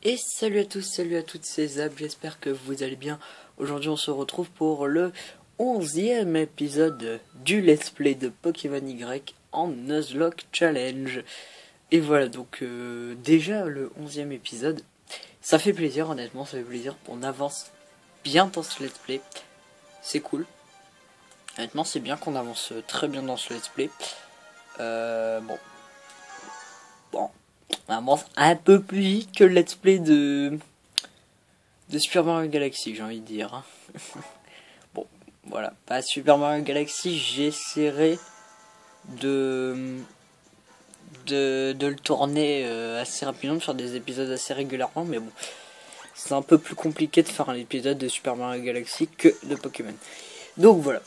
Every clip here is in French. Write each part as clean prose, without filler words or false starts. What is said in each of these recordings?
Et salut à tous, salut à toutes ces Zab, j'espère que vous allez bien. Aujourd'hui on se retrouve pour le 11e épisode du let's play de Pokémon Y en Nuzlocke Challenge. Et voilà, donc déjà le 11e épisode, ça fait plaisir, honnêtement, ça fait plaisir. On avance bien dans ce let's play, c'est cool. Honnêtement c'est bien qu'on avance très bien dans ce let's play. Bon, on avance un peu plus vite que le let's play de Super Mario Galaxy, j'ai envie de dire. Bon, voilà, pas Super Mario Galaxy, j'essaierai de le tourner assez rapidement, de faire des épisodes assez régulièrement, mais bon, c'est un peu plus compliqué de faire un épisode de Super Mario Galaxy que de Pokémon. Donc voilà.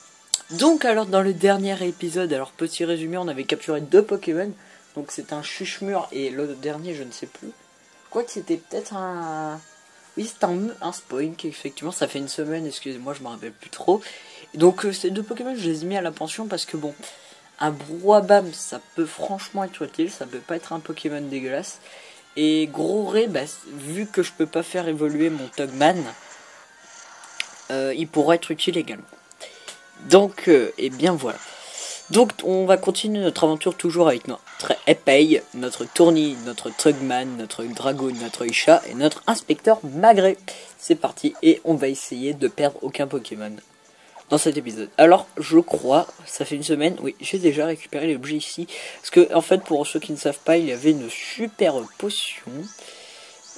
Donc alors dans le dernier épisode, alors petit résumé, on avait capturé 2 Pokémon. Donc c'est un Chuchemur et le dernier je ne sais plus. Quoi que c'était peut-être un... Oui, c'est un Spoink, effectivement, ça fait une semaine, excusez-moi, je me rappelle plus trop. Et donc ces 2 Pokémon, je les ai mis à la pension parce que bon, un Brouhabam, ça peut franchement être utile, ça peut pas être un Pokémon dégueulasse. Et Gros Ray, bah, vu que je peux pas faire évoluer mon Tugman, il pourrait être utile également. Donc, et bien voilà. Donc on va continuer notre aventure toujours avec notre Épée, notre Tournis, notre Tugman, notre Dragoon, notre Isha et notre Inspecteur Magret. C'est parti et on va essayer de perdre aucun Pokémon dans cet épisode. Alors je crois, ça fait une semaine, oui j'ai déjà récupéré les objets ici. Parce que en fait pour ceux qui ne savent pas, il y avait une super potion.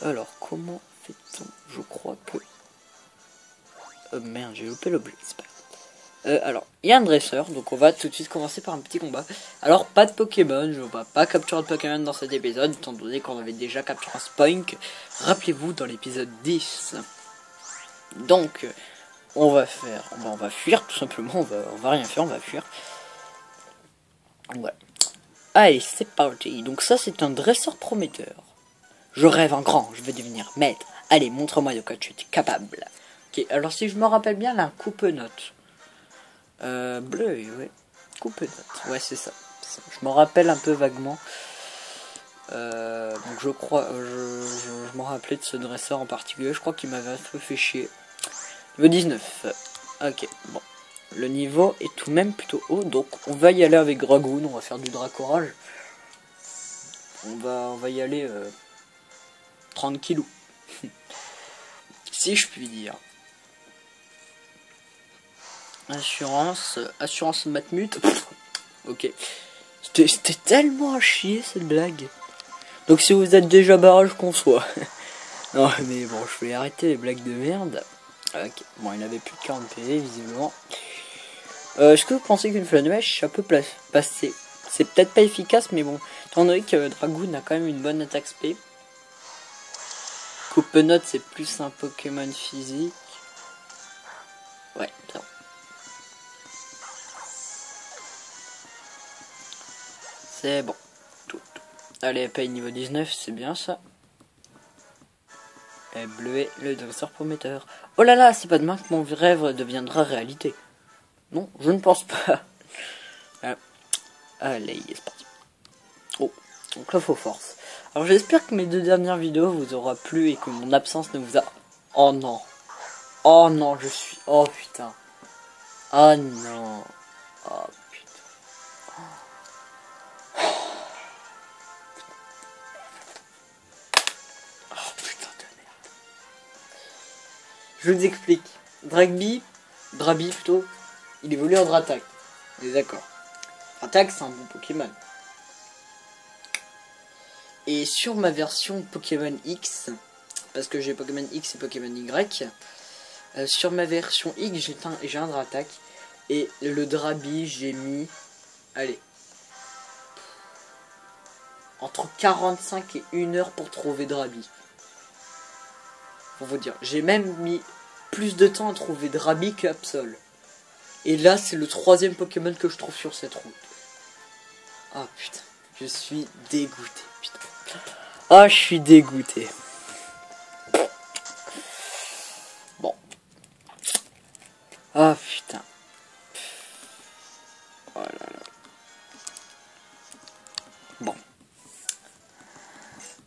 Alors comment fait-on? Je crois que... merde, j'ai loupé l'objet, c'est pas grave. Alors, il y a un dresseur, donc on va tout de suite commencer par un petit combat. Alors, pas de Pokémon, je ne vais pas capturer de Pokémon dans cet épisode, étant donné qu'on avait déjà capturé un Spoink. Rappelez-vous, dans l'épisode 10. Donc, on va fuir, tout simplement, on va rien faire, on va fuir. Voilà. Allez, c'est parti. Donc ça, c'est un dresseur prometteur. Je rêve en grand, je veux devenir maître. Allez, montre-moi de quoi tu es capable. Ok, alors si je me rappelle bien, là, coupe-note. Bleu, ouais. Coupe-note. Ouais, c'est ça. Je me rappelle un peu vaguement. Donc je crois... je me rappelais de ce dresseur en particulier. Je crois qu'il m'avait un peu fait chier. Niveau 19. Ok, bon. Le niveau est tout de même plutôt haut. Donc on va y aller avec Dragoon. On va faire du Dracorage. On va y aller... tranquillou. Si je puis dire. Assurance Matmut. Ok. C'était tellement à chier cette blague. Donc si vous êtes déjà barré, je conçois. Non mais bon, je vais arrêter les blagues de merde. Ok. Bon, il avait plus de 40 PV visiblement. Est-ce que vous pensez qu'une flamme de mèche, ça peut passer? C'est peut-être pas efficace, mais bon. Étant donné que Dragoon a quand même une bonne attaque spé. Coupe-note, c'est plus un Pokémon physique. Ouais, ça. C'est bon. Allez, paye niveau 19, c'est bien ça. Et bleuet, le dresseur prometteur. Oh là là, c'est pas demain que mon rêve deviendra réalité. Non, je ne pense pas. Allez, c'est parti. Oh, donc là faut force. Alors j'espère que mes 2 dernières vidéos vous aura plu et que mon absence ne vous a... Oh non. Oh non, je suis... Oh putain. Oh non. Oh putain. Oh putain de merde. Je vous explique. Drabi plutôt, il évolue en Dratak. On est d'accord. Dratak c'est un bon Pokémon. Et sur ma version Pokémon X, parce que j'ai Pokémon X et Pokémon Y, sur ma version X j'ai un Dratak. Et le Drabi j'ai mis, allez, entre 45 et 1 heure pour trouver Drabi. Pour vous dire, j'ai même mis plus de temps à trouver Drabi que Absol. Et là c'est le 3e Pokémon que je trouve sur cette route. Ah putain, je suis dégoûté, putain. Ah, je suis dégoûté. Bon. Ah putain. Oh là là. Bon.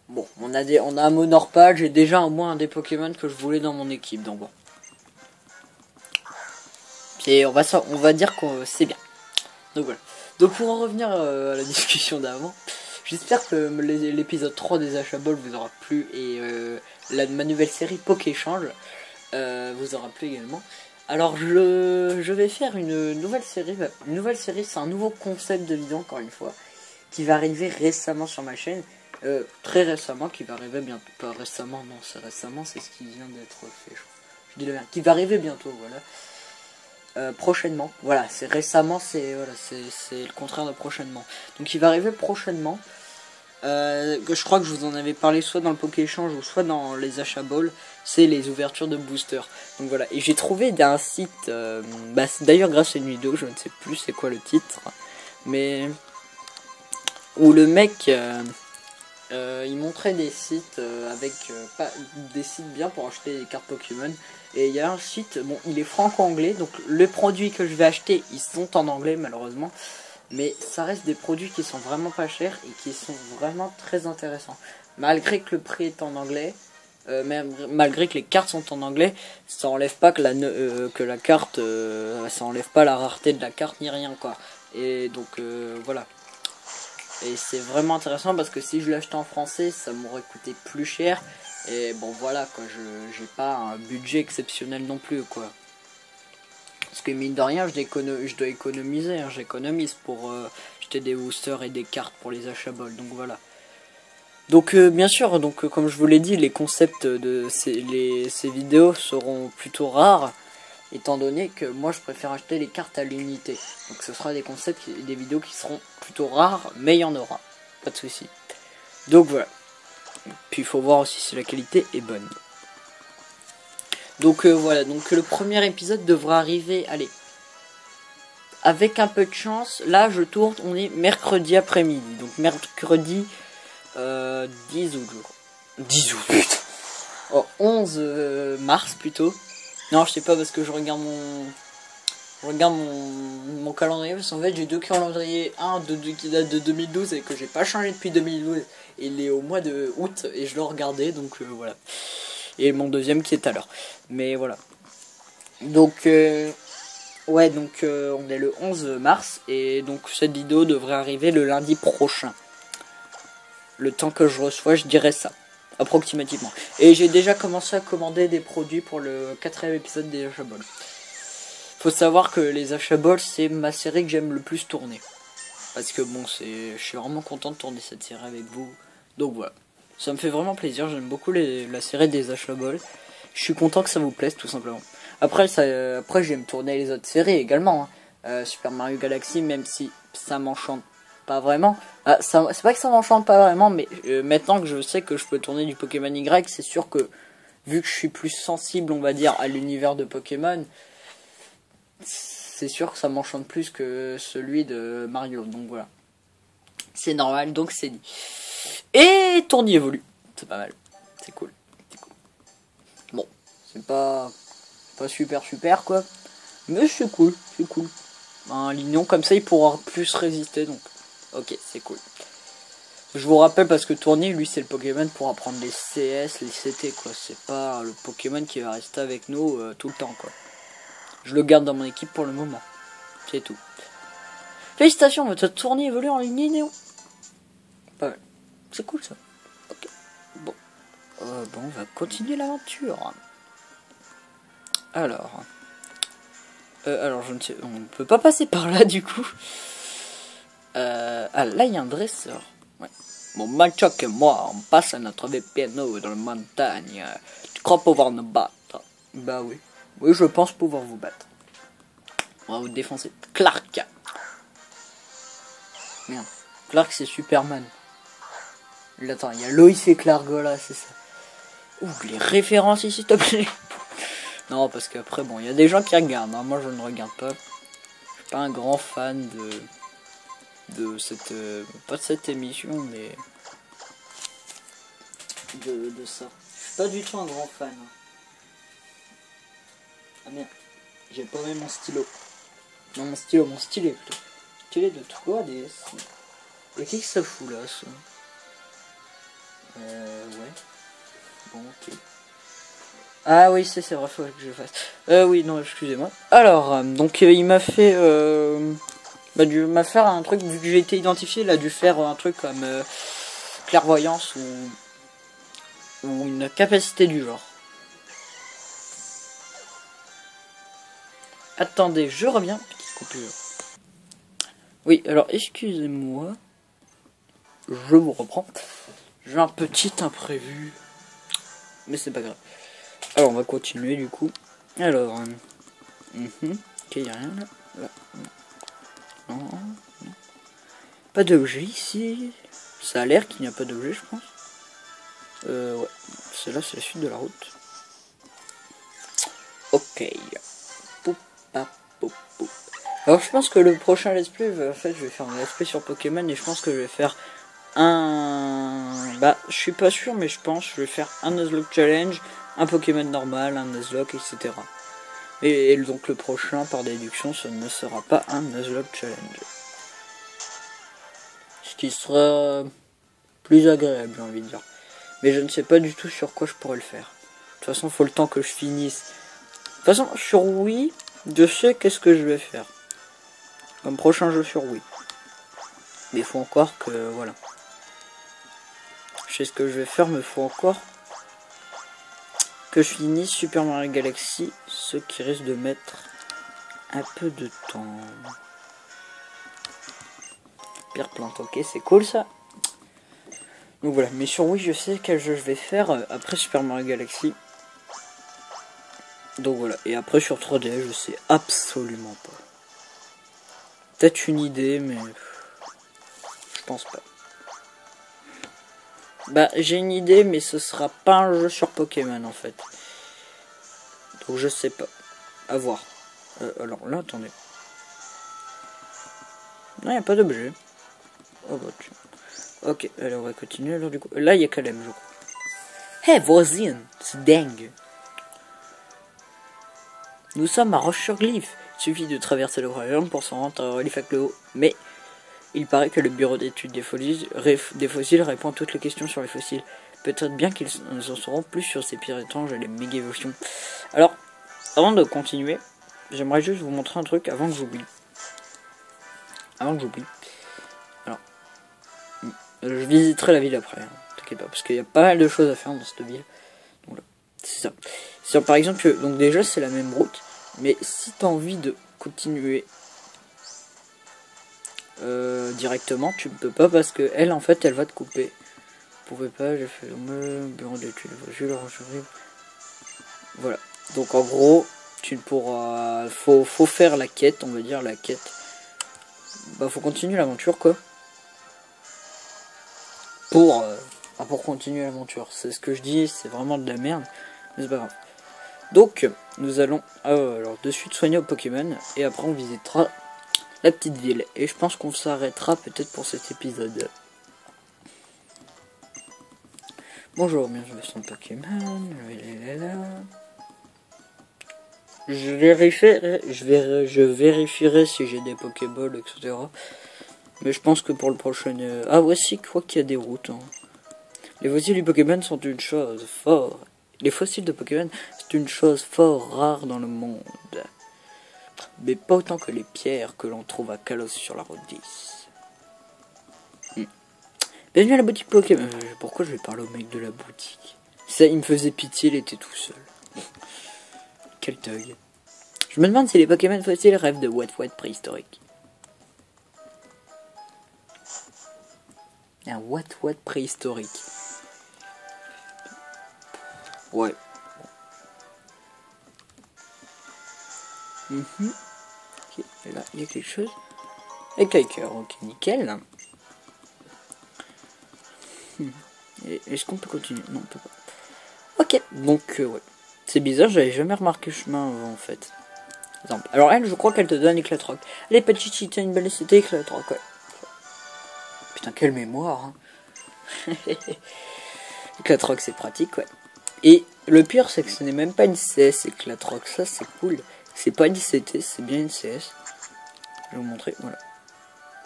Bon, mon on a un Monorpal, j'ai déjà au moins un des Pokémon que je voulais dans mon équipe, donc bon. Et on va dire que c'est bien. Donc voilà. Donc pour en revenir à la discussion d'avant, j'espère que l'épisode 3 des achats ball vous aura plu et ma nouvelle série Pokéchange vous aura plu également. Alors je vais faire une nouvelle série. Une nouvelle série, c'est un nouveau concept de vidéo encore une fois qui va arriver récemment sur ma chaîne. Très récemment, qui va arriver bientôt. Pas récemment, non, c'est récemment, c'est ce qui vient d'être fait. Je dis la merde. Qui va arriver bientôt, voilà. Prochainement, voilà, c'est récemment, c'est voilà, c'est le contraire de prochainement. Donc il va arriver prochainement. Que je crois que je vous en avais parlé soit dans le Pokéchange ou soit dans les achats ball, c'est les ouvertures de booster. Donc voilà, et j'ai trouvé d'un site, c'est d'ailleurs grâce à une vidéo, je ne sais plus c'est quoi le titre, mais où le mec il montrait des sites avec des sites bien pour acheter des cartes Pokémon. Et il y a un site, bon il est franco-anglais, donc les produits que je vais acheter ils sont en anglais malheureusement. Mais ça reste des produits qui sont vraiment pas chers et qui sont vraiment très intéressants. Malgré que le prix est en anglais, même malgré que les cartes sont en anglais, ça enlève pas que la carte, ça enlève pas la rareté de la carte ni rien quoi. Et donc voilà. Et c'est vraiment intéressant parce que si je l'achetais en français, ça m'aurait coûté plus cher. Et bon voilà quoi, j'ai pas un budget exceptionnel non plus quoi. Parce que mine de rien, je dois économiser, hein, j'économise pour acheter des boosters et des cartes pour les achats bol, donc voilà. Donc bien sûr, donc comme je vous l'ai dit, les concepts de ces vidéos seront plutôt rares, étant donné que moi je préfère acheter les cartes à l'unité. Donc ce sera des concepts et des vidéos qui seront plutôt rares, mais il y en aura, pas de souci. Donc voilà. Puis il faut voir aussi si la qualité est bonne. Donc voilà, donc le premier épisode devra arriver, allez, avec un peu de chance, là je tourne, on est mercredi après-midi, donc mercredi 10 août, 10 août, putain, oh, 11 mars plutôt, non je sais pas parce que je regarde mon calendrier, parce qu'en fait j'ai deux calendriers, un qui date de 2012 et que j'ai pas changé depuis 2012, et il est au mois de août et je le regardais, donc voilà. Et mon deuxième qui est à l'heure. Mais voilà. Donc, ouais, donc on est le 11 mars. Et donc cette vidéo devrait arriver le lundi prochain. Le temps que je reçois, je dirais ça. Approximativement. Et j'ai déjà commencé à commander des produits pour le 4ème épisode des achats ball. Faut savoir que les achats ball, c'est ma série que j'aime le plus tourner. Parce que bon, je suis vraiment content de tourner cette série avec vous. Donc voilà. Ça me fait vraiment plaisir, j'aime beaucoup la série des achats ball. Je suis content que ça vous plaise tout simplement. Après je vais me tourner les autres séries également. Hein. Super Mario Galaxy, même si ça m'enchante pas vraiment. C'est pas que ça m'enchante pas vraiment, mais maintenant que je sais que je peux tourner du Pokémon Y, c'est sûr que vu que je suis plus sensible, on va dire, à l'univers de Pokémon, c'est sûr que ça m'enchante plus que celui de Mario. Donc voilà. C'est normal, donc c'est dit. Et Tourny évolue. C'est pas mal. C'est cool. Bon, c'est pas super quoi. Mais c'est cool. C'est cool. Un lignon comme ça, il pourra plus résister. Donc, ok, c'est cool. Je vous rappelle parce que Tourny, lui, c'est le Pokémon pour apprendre les CS, les CT quoi. C'est pas le Pokémon qui va rester avec nous tout le temps quoi. Je le garde dans mon équipe pour le moment. C'est tout. Félicitations, votre Tourny évolue en ligne Néo. Pas mal. C'est cool ça. Ok. Bon. Bon, on va continuer l'aventure. Alors, je ne sais, on ne peut pas passer par là du coup. Ah, là il y a un dresseur. Ouais. Bon, Malchok et moi, on passe à notre piano dans la montagne. Tu crois pouvoir nous battre? Bah oui. Oui, je pense pouvoir vous battre. On va vous défoncer. Clark. Merde. Clark, c'est Superman. Attends, il y a Lois et Clark, voilà, c'est ça. Ouh, les références ici, s'il te plaît. Non, parce qu'après, bon, il y a des gens qui regardent. Hein. Moi, je ne regarde pas. Je suis pas un grand fan de cette... pas de cette émission, mais... de ça. Je suis pas du tout un grand fan. Ah merde. J'ai pas mis mon stylo. Non, mon stylet, plutôt. Stylet de 3DS. Et qui que ça fout, là, ça? Ouais. Bon, ok. Ah oui, c'est vrai, faut que je le fasse. Oui, non, excusez-moi. Alors, donc il m'a fait... m'a faire un truc, vu que j'ai été identifié, il a dû faire un truc comme clairvoyance ou une capacité du genre. Attendez, je reviens. Petite coupure. Oui, alors excusez-moi. Je vous reprends. J'ai un petit imprévu. Mais c'est pas grave. Alors on va continuer du coup. Alors. Ok, y a rien là. Là. Non, non. Pas d'objet ici. Ça a l'air qu'il n'y a pas d'objet, je pense. Ouais. Celle-là, c'est la suite de la route. Ok. Poup, pa, poup, poup. Alors je pense que le prochain let's play, en fait, je vais faire un let's play sur Pokémon et je pense que je vais faire bah, je suis pas sûr, mais je pense que je vais faire un Nuzlocke Challenge, un Pokémon normal, un Nuzlocke, etc. Et donc le prochain, par déduction, ce ne sera pas un Nuzlocke Challenge. Ce qui sera plus agréable, j'ai envie de dire. Mais je ne sais pas du tout sur quoi je pourrais le faire. De toute façon, il faut le temps que je finisse. De toute façon, sur Wii, je sais qu'est-ce que je vais faire. Comme prochain jeu sur Wii. Mais il faut encore que... Voilà. Je sais ce que je vais faire, mais il faut encore que je finisse Super Mario Galaxy, ce qui risque de mettre un peu de temps. Pierre plante, ok, c'est cool ça. Donc voilà, mais sur Wii, je sais quel jeu je vais faire après Super Mario Galaxy. Donc voilà, et après sur 3DS, je sais absolument pas. Peut-être une idée, mais je pense pas. Bah, j'ai une idée, mais ce sera pas un jeu sur Pokémon en fait. Donc je sais pas. À voir. Alors là, attendez. Non, il n'y a pas d'objet. Oh bah tu... Ok, alors on va continuer. Alors du coup, là il y a Kalem, je crois. Hé, voisine, c'est dingue. Nous sommes à Roche-sur-Gliffe. Il suffit de traverser le royaume pour s'en rendre à Relifaclo. Mais il paraît que le bureau d'études des fossiles répond à toutes les questions sur les fossiles. Peut-être bien qu'ils en sauront plus sur ces pierres étranges et les méga-évolutions. Alors, avant de continuer, j'aimerais juste vous montrer un truc avant que j'oublie. Alors, je visiterai la ville après, hein, t'inquiète pas, parce qu'il y a pas mal de choses à faire dans cette ville. Donc là, c'est ça. Par exemple, donc déjà c'est la même route, mais si t'as envie de continuer directement, tu ne peux pas parce que elle en fait elle va te couper. Vous pouvez pas, j'ai fait le bureau d'études, voilà. Donc en gros, tu ne pourras, faut faire la quête, on va dire la quête. Bah faut continuer l'aventure quoi. Pour continuer l'aventure. C'est ce que je dis, c'est vraiment de la merde, mais c'est pas grave. Donc, nous allons alors de suite soigner au Pokémon, et après on visitera la petite ville. Et je pense qu'on s'arrêtera peut-être pour cet épisode. Bonjour, bienvenue sur le Pokémon. Je vérifierai si j'ai des Pokéballs, etc. Mais je pense que pour le prochain... Ah ouais, si, quoi qu'il y a des routes. Hein. Les fossiles du Pokémon sont une chose fort. Les fossiles de Pokémon, c'est une chose fort rare dans le monde. Mais pas autant que les pierres que l'on trouve à Kalos sur la route 10. Bienvenue à la boutique Pokémon. Pourquoi je vais parler au mec de la boutique? Ça, il me faisait pitié, il était tout seul. Quel thug. Je me demande si les Pokémon fossiles rêvent de What préhistorique. Un What préhistorique. Ouais. Ok, et là, il y a quelque chose. Et Kiker, ok, nickel. Est-ce qu'on peut continuer? Non, on peut pas. Ok, donc, ouais. C'est bizarre, j'avais jamais remarqué le chemin avant, en fait. Exemple. Alors, elle, je crois qu'elle te donne éclatroc. Allez, Pachichi, t'as une belle cité, éclatroc, ouais. Putain, quelle mémoire, hein. Éclatroc, c'est pratique, ouais. Et le pire, c'est que ce n'est même pas une CS éclatroc, ça, c'est cool. C'est pas une CT, c'est bien une CS. Je vais vous montrer, voilà.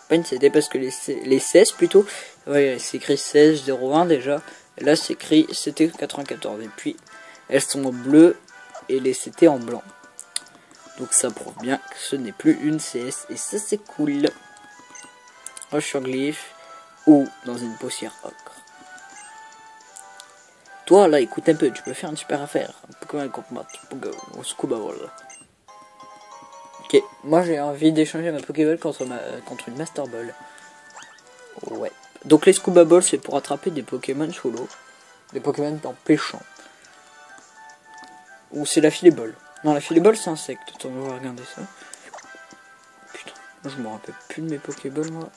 Pas une CT parce que les CS plutôt, ouais, c'est écrit 1601 déjà. Et là c'est écrit CT94. Et puis elles sont en bleu et les CT en blanc. Donc ça prouve bien que ce n'est plus une CS. Et ça c'est cool. Roche sur glyphe ou dans une poussière ocre. Toi là écoute un peu, tu peux faire une super affaire. Un Pokémon combat au Scuba Ball. Ok, moi j'ai envie d'échanger ma Pokéball contre une Master Ball. Ouais. Donc les Scuba Balls c'est pour attraper des Pokémon sous l'eau. Des Pokémon en pêchant. Ou c'est la Filéball. Non, la Filéball c'est insecte. Attends, on va regarder ça. Putain, je me rappelle plus de mes Pokéballs moi.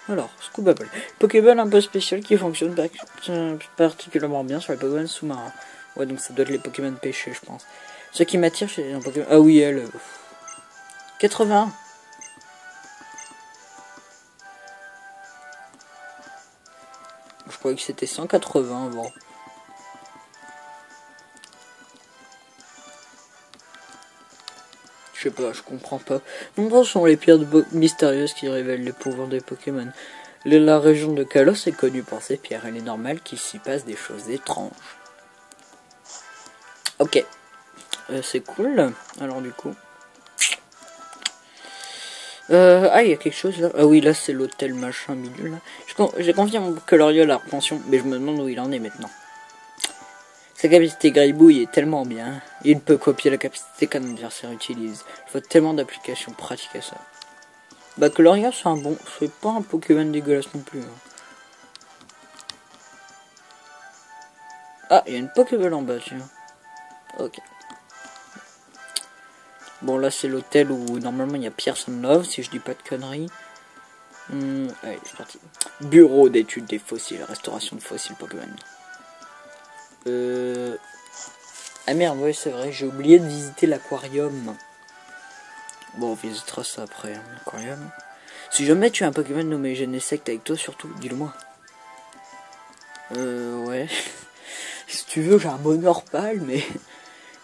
Alors, Scuba Ball. Pokéball un peu spécial qui fonctionne particulièrement bien sur les Pokémon sous-marins. Ouais, donc ça doit être les Pokémon pêchés, je pense. Ce qui m'attire chez un Pokémon... Ah oui, elle... 80. Je croyais que c'était 180, bon. Je sais pas, je comprends pas. Nombreuses sont les pierres mystérieuses qui révèlent les pouvoirs des Pokémon. La région de Kalos est connue pour ces pierres. Il est normal qu'il s'y passe des choses étranges. Ok. C'est cool. Alors du coup... ah, il y a quelque chose là. Ah oui, là c'est l'hôtel machin bidule. J'ai confié mon Colorio à la pension, mais je me demande où il en est maintenant. Sa capacité gribouille est tellement bien. Il peut copier la capacité qu'un adversaire utilise. Il faut tellement d'applications pratiques à ça. Bah Coloria c'est un bon... C'est pas un Pokémon dégueulasse non plus. Hein. Ah, il y a une Pokéball en bas, tiens. Ok. Bon, là, c'est l'hôtel où, normalement, il y a Pearson Love, si je dis pas de conneries. Allez, c'est parti. Bureau d'études des fossiles, restauration de fossiles Pokémon. Ah merde, ouais, c'est vrai, j'ai oublié de visiter l'aquarium. Bon, on visitera ça après, hein, l'aquarium. Si jamais tu as un Pokémon nommé Genesect avec toi, surtout, dis-le moi. Ouais. Si tu veux, j'ai un bonheur pâle, mais...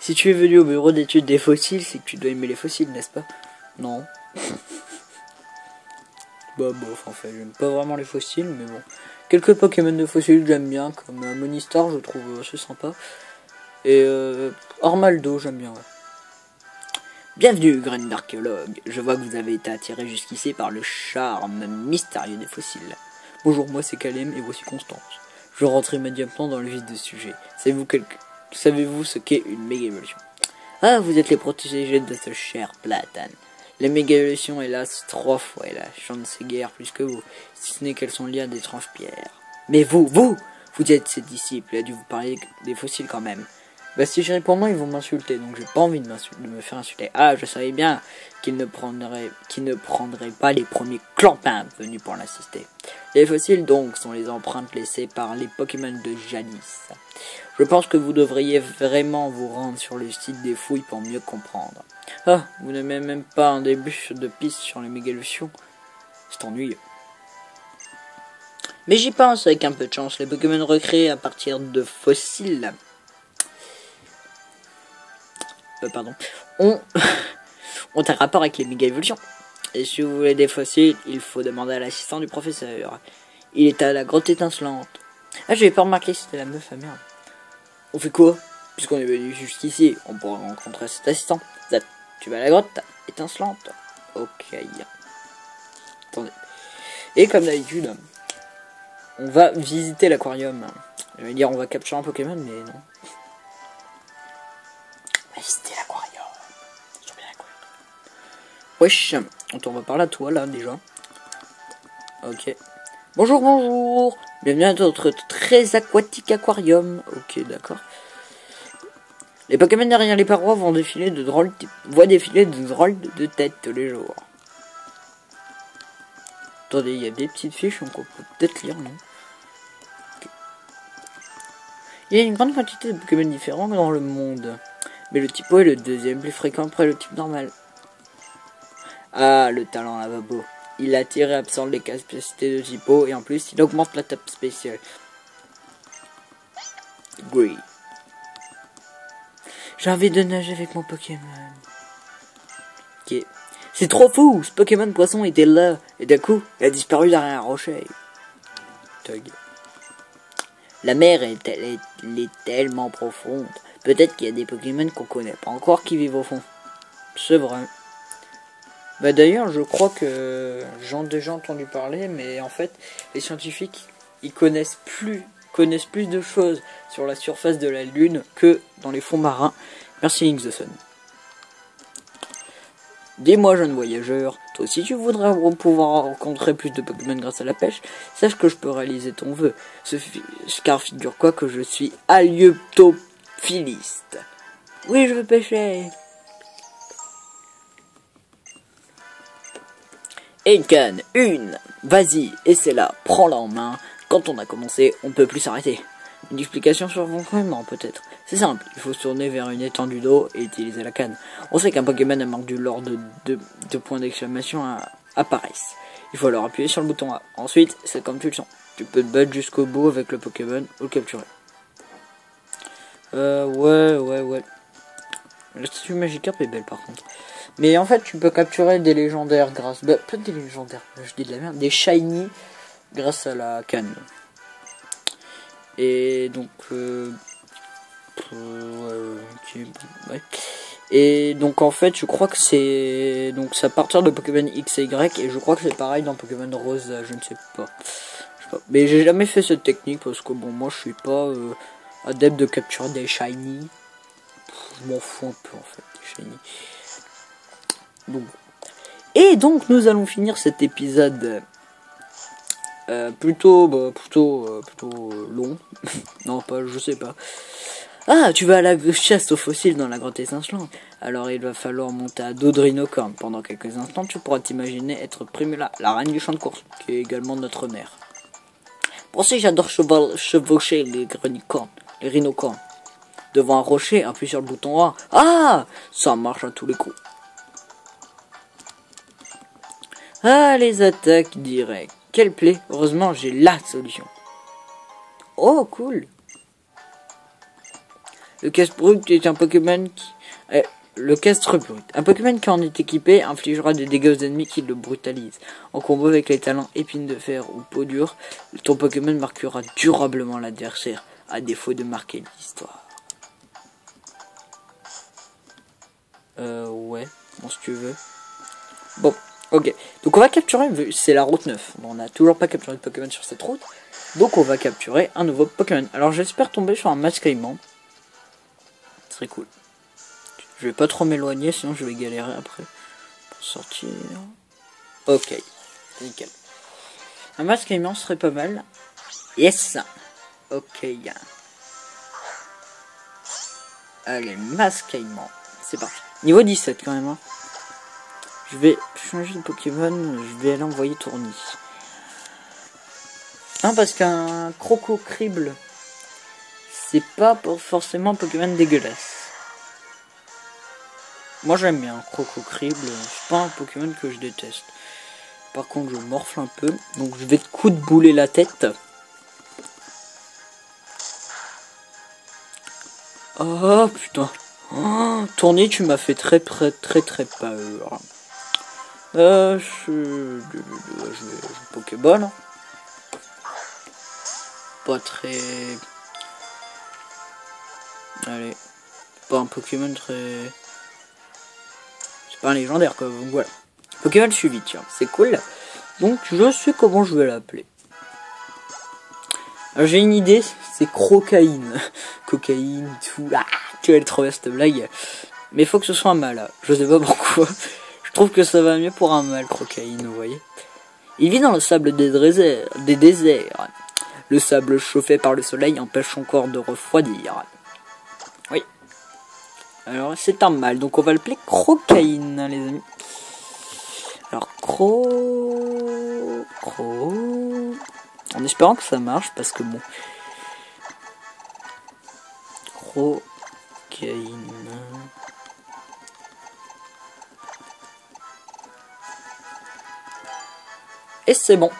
Si tu es venu au bureau d'études des fossiles, c'est que tu dois aimer les fossiles, n'est-ce pas? Non. Bah bof, en fait, j'aime pas vraiment les fossiles, mais bon. Quelques Pokémon de fossiles j'aime bien, comme Monistar, je trouve assez sympa. Et Ormaldo, j'aime bien, ouais. Bienvenue, graine d'archéologue. Je vois que vous avez été attiré jusqu'ici par le charme mystérieux des fossiles. Bonjour, moi c'est Kalem et voici Constance. Je rentre immédiatement dans le vif du sujet. Savez-vous ce qu'est une méga-évolution? Ah, vous êtes les protégés de ce cher platane. La méga-évolution, hélas, 3 fois, hélas. Je ne sais guère plus que vous, si ce n'est qu'elles sont liées à d'étranges pierres. Mais vous êtes ses disciples, il a dû vous parler des fossiles quand même. Bah si je réponds non, ils vont m'insulter, donc j'ai pas envie de me faire insulter. Ah, je savais bien qu'ils ne prendraient pas les premiers clampins venus pour l'assister. Les fossiles donc sont les empreintes laissées par les Pokémon de jadis. Je pense que vous devriez vraiment vous rendre sur le site des fouilles pour mieux comprendre. Ah, vous n'avez même pas un début de piste sur les mégalutions. C'est ennuyeux. Mais j'y pense avec un peu de chance, les Pokémon recréés à partir de fossiles... ont un rapport avec les méga-évolutions. Et si vous voulez des fossiles, il faut demander à l'assistant du professeur. Il est à la grotte étincelante. Ah, j'avais pas remarqué que c'était la meuf, à merde. On fait quoi? Puisqu'on est venu jusqu'ici, on pourra rencontrer cet assistant. Zap, tu vas à la grotte étincelante. Ok. Attendez. Et comme d'habitude, on va visiter l'aquarium. Je vais dire on va capturer un Pokémon, mais non. On va visiter l'aquarium. Wesh, on va par là, toi, là, déjà. Ok. Bonjour, bonjour. Bienvenue à notre très aquatique aquarium. Ok, d'accord. Les Pokémon derrière les parois vont défiler de drôles de têtes tous les jours. Attendez, il y a des petites fiches, donc on peut peut-être lire, non? Okay. Il y a une grande quantité de Pokémon différents dans le monde. Mais le typo est le deuxième plus fréquent après le type normal. Ah, le talent lavabo. Il attire et absorbe les capacités de typo et en plus il augmente la tape spéciale. Gree. J'ai envie de nager avec mon Pokémon. Ok. C'est trop fou, ce Pokémon poisson était là et d'un coup il a disparu derrière un rocher. Tug. La mer elle est tellement profonde. Peut-être qu'il y a des Pokémon qu'on connaît pas encore qui vivent au fond. C'est vrai. Bah d'ailleurs, je crois que j'en ai déjà entendu parler, mais en fait, les scientifiques, ils connaissent plus de choses sur la surface de la Lune que dans les fonds marins. Merci Link the Sun. Dis-moi, jeune voyageur, toi aussi tu voudrais pouvoir rencontrer plus de Pokémon grâce à la pêche? Sache que je peux réaliser ton vœu, car figure-toi que je suis halieutophiliste. Oui, je veux pêcher. Et une canne, une. Vas-y, essaie-la, prends-la en main. Quand on a commencé, on ne peut plus s'arrêter. Une explication sur l'entraînement, peut-être. C'est simple, il faut se tourner vers une étendue d'eau et utiliser la canne. On sait qu'un Pokémon a mordu lors de points d'exclamation apparaissent. Il faut alors appuyer sur le bouton A. Ensuite, c'est comme tu le sens. Tu peux te battre jusqu'au bout avec le Pokémon ou le capturer. Ouais. La statue Magikarp est belle par contre. Mais en fait, tu peux capturer des légendaires grâce... Bah, pas des légendaires, je dis de la merde. Des shiny grâce à la canne. Et donc... ouais. Et donc en fait, je crois que c'est... Donc c'est à partir de Pokémon X et Y. Et je crois que c'est pareil dans Pokémon Rose, je ne sais pas. Mais j'ai jamais fait cette technique parce que bon, moi je suis pas adepte de capturer des shiny. Je m'en fous un peu en fait, des shiny. Donc. Et donc nous allons finir cet épisode plutôt long. Non, pas, je sais pas. Ah, tu vas à la chasse aux fossiles dans la grotte étincelante. Alors il va falloir monter à dos de rhinocorne. Pendant quelques instants, tu pourras t'imaginer être Primula, la reine du champ de course, qui est également notre mère. Pour ça, j'adore chevaucher les rhinocornes. Devant un rocher, appuie sur le bouton A. Ah, ça marche à tous les coups. Ah, les attaques directes. Quelle plaie. Heureusement, j'ai la solution. Oh, cool. Le castre brut est un Pokémon qui... le castre brut. Un Pokémon qui en est équipé infligera des dégâts aux ennemis qui le brutalisent. En combo avec les talents épine de fer ou peau dure, ton Pokémon marquera durablement l'adversaire, à défaut de marquer l'histoire. Ouais. Bon, si tu veux. Bon, ok. Donc on va capturer, c'est la route 9. On n'a toujours pas capturé de Pokémon sur cette route. Donc on va capturer un nouveau Pokémon. Alors j'espère tomber sur un Masquerade. Ce serait cool. Je vais pas trop m'éloigner, sinon je vais galérer après. Pour sortir. Ok. Nickel. Un Masquerade serait pas mal. Yes. Ok. Allez, Masquerade. C'est parti. Niveau 17 quand même. Hein. Je vais changer de Pokémon. Je vais aller envoyer Tournis. Non, parce qu'un Crococrible, c'est pas forcément un Pokémon dégueulasse. Moi j'aime bien Crococrible. C'est pas un Pokémon que je déteste. Par contre, je morfle un peu. Donc je vais te coup de bouler la tête. Oh putain. Oh, Tournis, tu m'as fait très peur. Je Pokéball. Pas très... Allez. Pas un Pokémon très... C'est pas un légendaire quoi. Donc voilà. Pokémon suivi, tiens. C'est cool. Donc je sais comment je vais l'appeler. J'ai une idée, c'est Crocaïne. Cocaïne, tout. Ah, tu vas trop bien cette blague. Mais il faut que ce soit un mâle. Je sais pas pourquoi. Je trouve que ça va mieux pour un mâle, Crocaïne, vous voyez. Il vit dans le sable des déserts. Le sable chauffé par le soleil empêche son corps de refroidir. Oui. Alors c'est un mâle, donc on va l'appeler Crocaïne, les amis. Alors en espérant que ça marche, parce que bon... Crocaïne... Et c'est bon.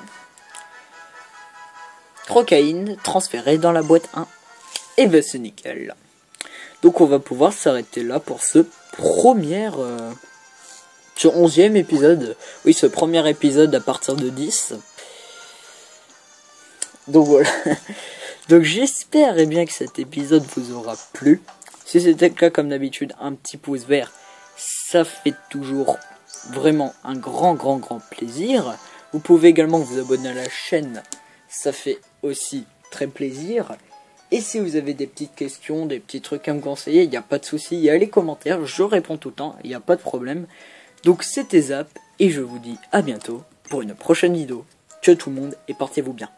Crocaïne transférée dans la boîte 1. Et ben c'est nickel. Donc on va pouvoir s'arrêter là pour ce premier... ce 11e épisode. Oui, ce premier épisode à partir de 10. Donc voilà. Donc j'espère bien que cet épisode vous aura plu. Si c'était le cas, comme d'habitude, un petit pouce vert, ça fait toujours vraiment un grand plaisir. Vous pouvez également vous abonner à la chaîne, ça fait aussi très plaisir. Et si vous avez des petites questions, des petits trucs à me conseiller, il n'y a pas de souci, il y a les commentaires, je réponds tout le temps, il n'y a pas de problème. Donc c'était Zap, et je vous dis à bientôt pour une prochaine vidéo. Ciao tout le monde, et portez-vous bien.